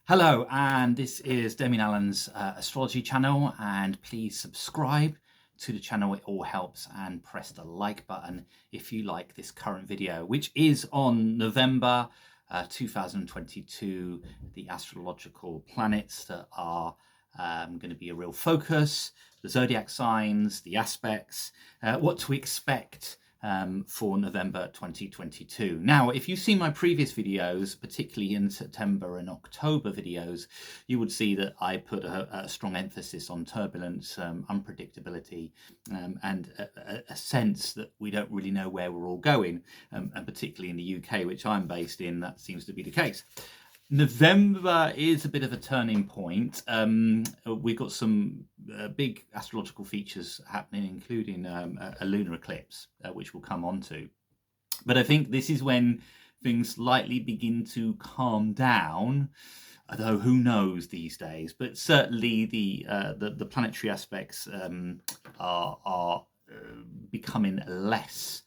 Hello, and this is Demian Allan's astrology channel, and please subscribe to the channel. It all helps, and press the like button if you like this current video, which is on November 2022, the astrological planets that are going to be a real focus, the zodiac signs, the aspects, what to expect for November 2022. Now, if you've seen my previous videos, particularly in September and October videos, you would see that I put a strong emphasis on turbulence, unpredictability, and a sense that we don't really know where we're all going, and particularly in the UK, which I'm based in, that seems to be the case. November is a bit of a turning point. We've got some big astrological features happening, including a lunar eclipse, which we'll come on to. But I think this is when things slightly begin to calm down, although who knows these days. But certainly the planetary aspects are becoming less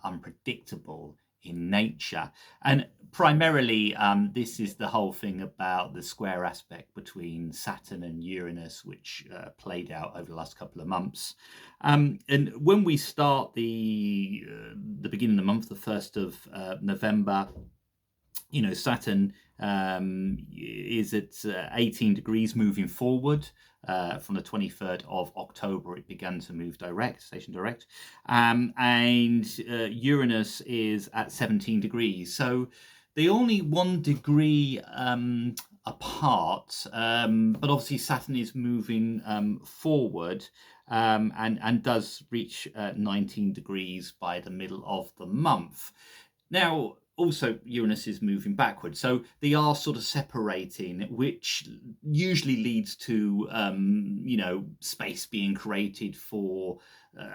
unpredictable in nature, and primarily this is the whole thing about the square aspect between Saturn and Uranus, which played out over the last couple of months. And when we start the beginning of the month, the 1st of November, you know, Saturn is at 18 degrees moving forward. From the 23rd of October, it began to move station direct. And Uranus is at 17 degrees. So they're only 1 degree apart, but obviously Saturn is moving forward and does reach 19 degrees by the middle of the month. Now, also Uranus is moving backwards, so they are sort of separating, which usually leads to space being created for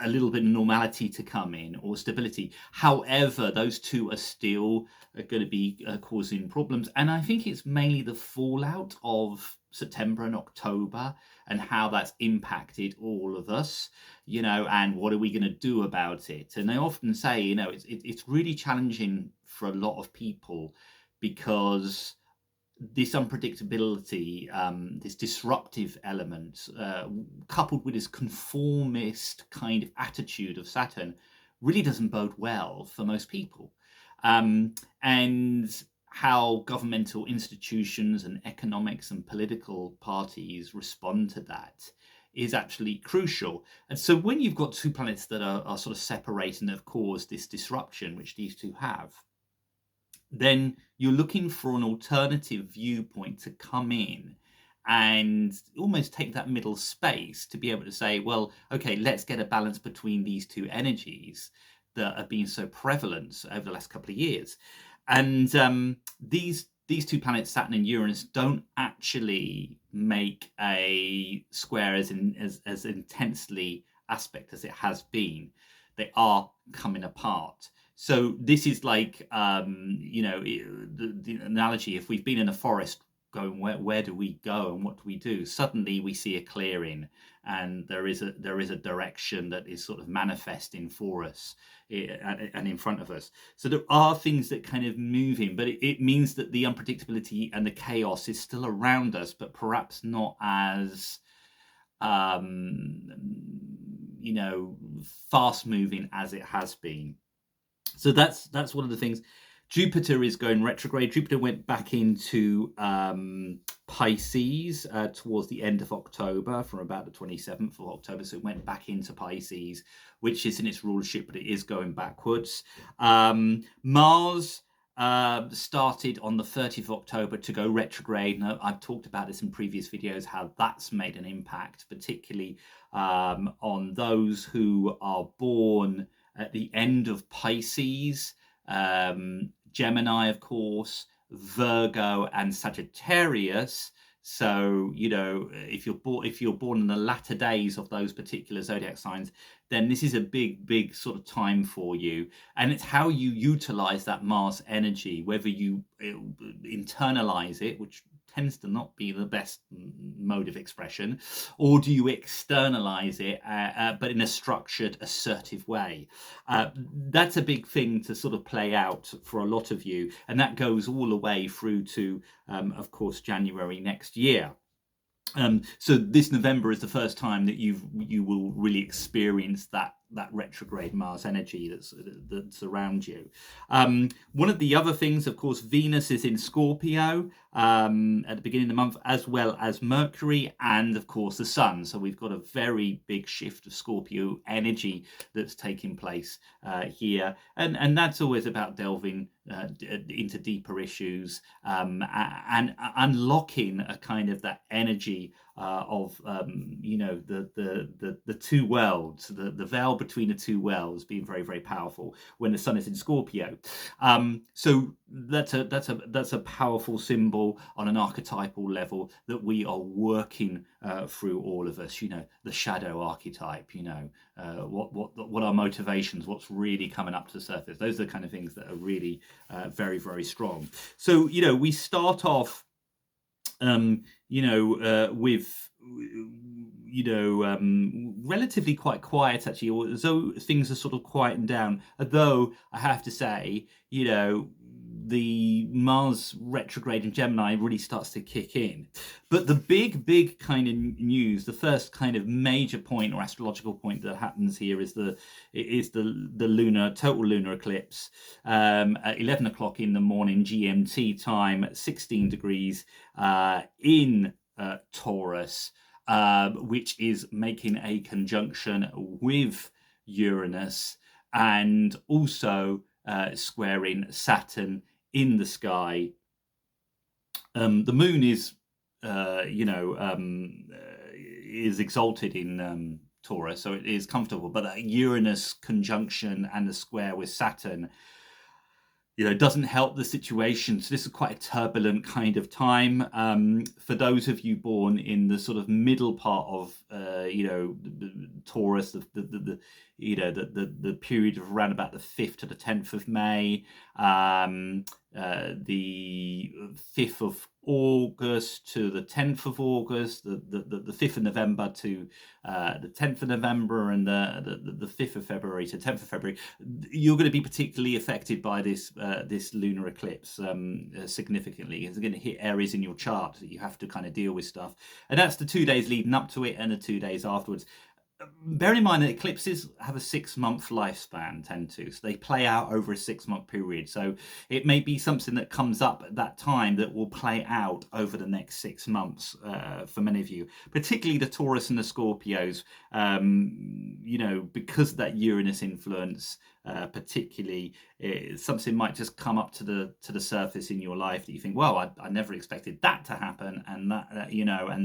a little bit of normality to come in, or stability. However, those two are still going to be causing problems, and I think it's mainly the fallout of September and October and how that's impacted all of us, and what are we going to do about it? And they often say, it's really challenging for a lot of people, because this unpredictability, this disruptive element, coupled with this conformist kind of attitude of Saturn, really doesn't bode well for most people. And how governmental institutions and economics and political parties respond to that is absolutely crucial. And so when you've got two planets that are sort of separated and have caused this disruption, which these two have, then you're looking for an alternative viewpoint to come in and almost take that middle space to be able to say, well, okay, let's get a balance between these two energies that have been so prevalent over the last couple of years. And these two planets, Saturn and Uranus, don't actually make a square as intensely aspect as it has been. They are coming apart. So this is like, the analogy, if we've been in a forest going, where do we go and what do we do? Suddenly we see a clearing, and there is a direction that is sort of manifesting for us and in front of us. So there are things that kind of move in, but it means that the unpredictability and the chaos is still around us, but perhaps not as fast moving as it has been. So that's one of the things. Jupiter is going retrograde. Jupiter went back into Pisces towards the end of October, from about the 27th of October. So it went back into Pisces, which is in its rulership, but it is going backwards. Mars started on the 30th of October to go retrograde. Now, I've talked about this in previous videos, how that's made an impact, particularly on those who are born at the end of Pisces, Gemini, of course, Virgo, and Sagittarius. So, if you're born in the latter days of those particular zodiac signs, then this is a big sort of time for you. And it's how you utilize that Mars energy, whether you internalize it, which tends to not be the best mode of expression, or do you externalize it, but in a structured, assertive way? That's a big thing to sort of play out for a lot of you, and that goes all the way through to, of course, January next year. So this November is the first time that you will really experience that retrograde Mars energy that's around you. One of the other things, of course, Venus is in Scorpio at the beginning of the month, as well as Mercury and, of course, the Sun. So we've got a very big shift of Scorpio energy that's taking place here, and that's always about delving into deeper issues and unlocking a kind of that energy of the two worlds, the veil between the two worlds being very, very powerful when the Sun is in Scorpio. So that's a powerful symbol on an archetypal level that we are working through, all of us. The shadow archetype. What are motivations? What's really coming up to the surface? Those are the kind of things that are really very, very strong. So we start off with relatively quite quiet, actually, although things are sort of quieting down. Although I have to say, the Mars retrograde in Gemini really starts to kick in. But the big kind of news, the first kind of major point or astrological point that happens here is the total lunar eclipse at 11 o'clock in the morning GMT time, at 16 degrees in Taurus, which is making a conjunction with Uranus and also squaring Saturn in the sky. The moon is exalted in Taurus, so it is comfortable, but that Uranus conjunction and the square with Saturn doesn't help the situation. So this is quite a turbulent kind of time. For those of you born in the sort of middle part of Taurus, the period of around about the 5th to the 10th of May, the 5th of August to the 10th of August, the 5th of November to the 10th of November, and the 5th of February to 10th of February, you're going to be particularly affected by this lunar eclipse significantly. It's going to hit areas in your chart that you have to kind of deal with stuff, and that's the 2 days leading up to it and the 2 days afterwards. Bear in mind that eclipses have a 6-month lifespan, tend to, so they play out over a 6-month period. So it may be something that comes up at that time that will play out over the next 6 months for many of you, particularly the Taurus and the Scorpios, because of that Uranus influence. Particularly, something might just come up to the surface in your life that you think, well, I never expected that to happen, and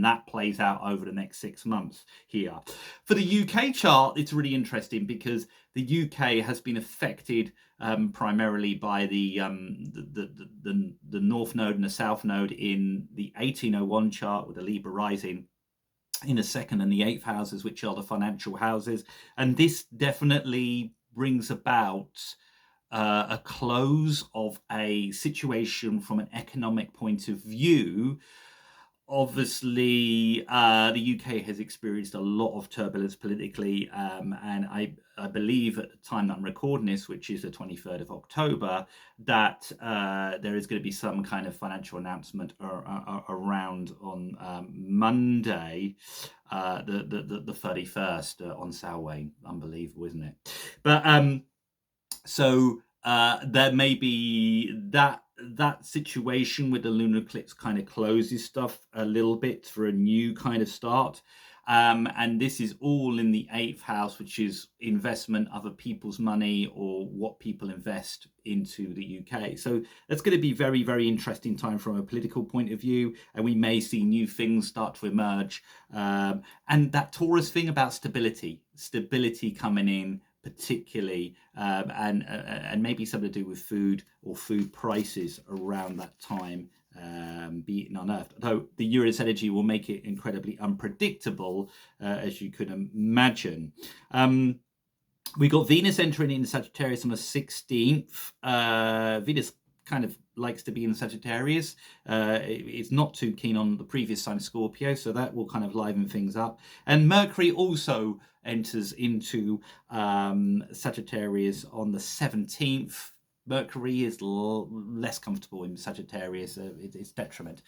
that plays out over the next 6 months here. For the UK chart, it's really interesting because the UK has been affected primarily by the North Node and the South Node in the 1801 chart with the Libra rising in the 2nd and the 8th houses, which are the financial houses, and this definitely brings about a close of a situation from an economic point of view. Obviously, the UK has experienced a lot of turbulence politically, and I believe at the time that I'm recording this, which is the 23rd of October, that there is going to be some kind of financial announcement around on Monday, the 31st, on Samhain. Unbelievable, isn't it? But so there may be that situation with the lunar eclipse kind of closes stuff a little bit for a new kind of start. And this is all in the 8th house, which is investment, other people's money, or what people invest into the UK. So that's going to be very, very interesting time from a political point of view, and we may see new things start to emerge. And that Taurus thing about stability coming in, particularly, and maybe something to do with food or food prices around that time being unearthed. Though the Uranus energy will make it incredibly unpredictable, as you could imagine. We got Venus entering in Sagittarius on the 16th. Venus kind of likes to be in Sagittarius. It's not too keen on the previous sign of Scorpio, so that will kind of liven things up. And Mercury also enters into Sagittarius on the 17th. Mercury is less comfortable in Sagittarius, it's detriment,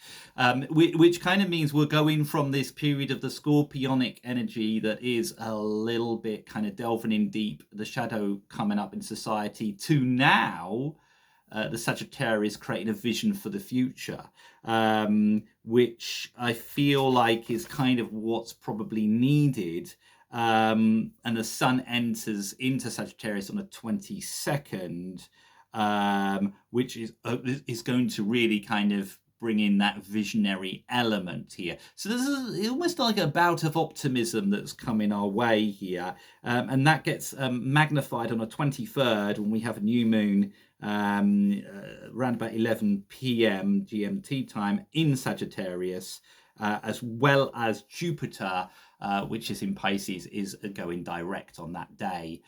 which kind of means we're going from this period of the scorpionic energy that is a little bit kind of delving in deep, the shadow coming up in society, to now the Sagittarius creating a vision for the future, which I feel like is kind of what's probably needed. And the sun enters into Sagittarius on the 22nd. Which is going to really kind of bring in that visionary element here. So this is almost like a bout of optimism that's coming our way here, and that gets magnified on the 23rd when we have a new moon around about 11 p.m. GMT time in Sagittarius, as well as Jupiter, which is in Pisces, is going direct on that day.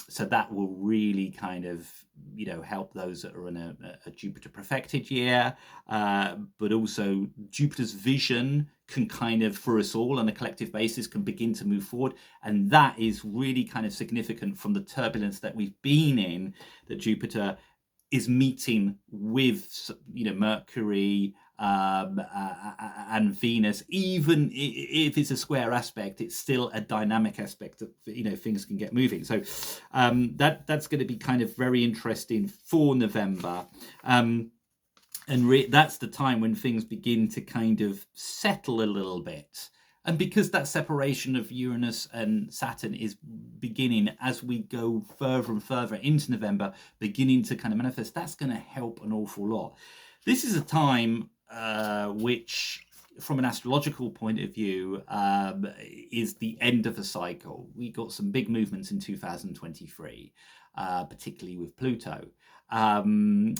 So that will really kind of, help those that are in a Jupiter perfected year, but also Jupiter's vision can kind of, for us all on a collective basis, can begin to move forward. And that is really kind of significant from the turbulence that we've been in, that Jupiter is meeting with, Mercury, and Venus. Even if it's a square aspect, it's still a dynamic aspect that things can get moving. So that's going to be kind of very interesting for November, and that's the time when things begin to kind of settle a little bit. And because that separation of Uranus and Saturn is beginning as we go further and further into November, beginning to kind of manifest, that's going to help an awful lot. This is a time which, from an astrological point of view, is the end of a cycle. We got some big movements in 2023, particularly with Pluto. And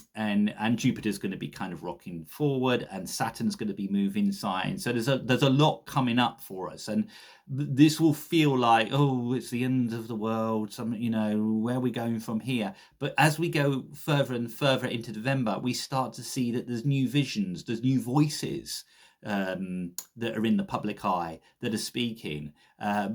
Jupiter's going to be kind of rocking forward, and Saturn's going to be moving signs. So there's a lot coming up for us, and this will feel like, oh, it's the end of the world. Where are we going from here? But as we go further and further into November, we start to see that there's new visions, there's new voices that are in the public eye, that are speaking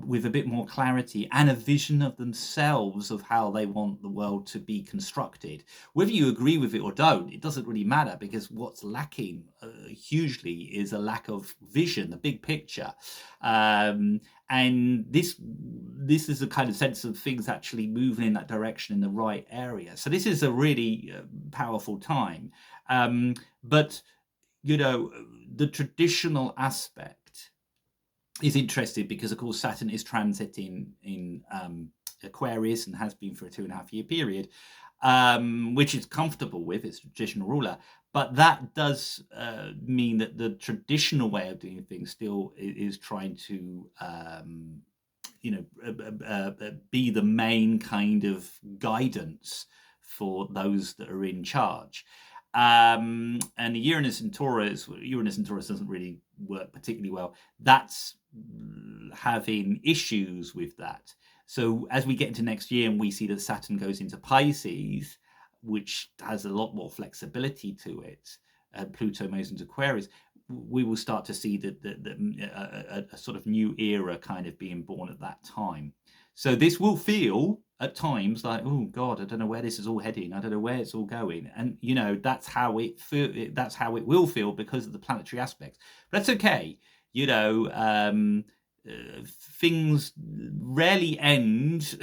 with a bit more clarity and a vision of themselves of how they want the world to be constructed. Whether you agree with it or don't, it doesn't really matter, because what's lacking hugely is a lack of vision, the big picture. And this is a kind of sense of things actually moving in that direction in the right area. So this is a really powerful time. But the traditional aspect is interesting because, of course, Saturn is transiting in Aquarius and has been for a 2.5 year period, which is comfortable with its traditional ruler. But that does mean that the traditional way of doing things still is trying to be the main kind of guidance for those that are in charge. And the Uranus and Taurus doesn't really work particularly well. That's having issues with that. So as we get into next year and we see that Saturn goes into Pisces, which has a lot more flexibility to it, Pluto moves into Aquarius, we will start to see that a sort of new era kind of being born at that time. So this will feel at times like, oh God, I don't know where this is all heading. I don't know where it's all going. And that's how it will feel because of the planetary aspects. But that's okay. Things rarely end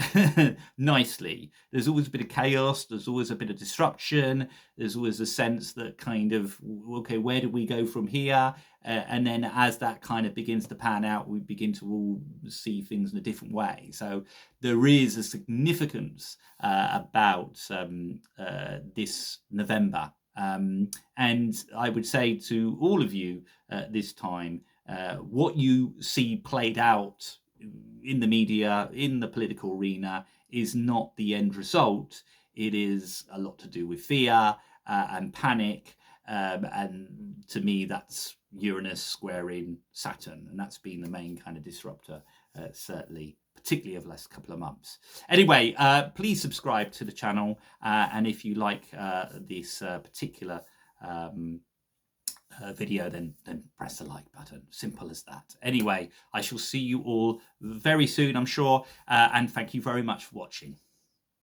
nicely. There's always a bit of chaos. There's always a bit of disruption. There's always a sense that kind of, okay, where do we go from here? And then as that kind of begins to pan out, we begin to all see things in a different way. So there is a significance about this November. And I would say to all of you this time, what you see played out in the media, in the political arena, is not the end result. It is a lot to do with fear and panic. And to me, that's Uranus squaring Saturn. And that's been the main kind of disruptor, certainly particularly over the last couple of months. Anyway, please subscribe to the channel, and if you like this particular video, then press the like button. Simple as that. Anyway, I shall see you all very soon, I'm sure, and thank you very much for watching.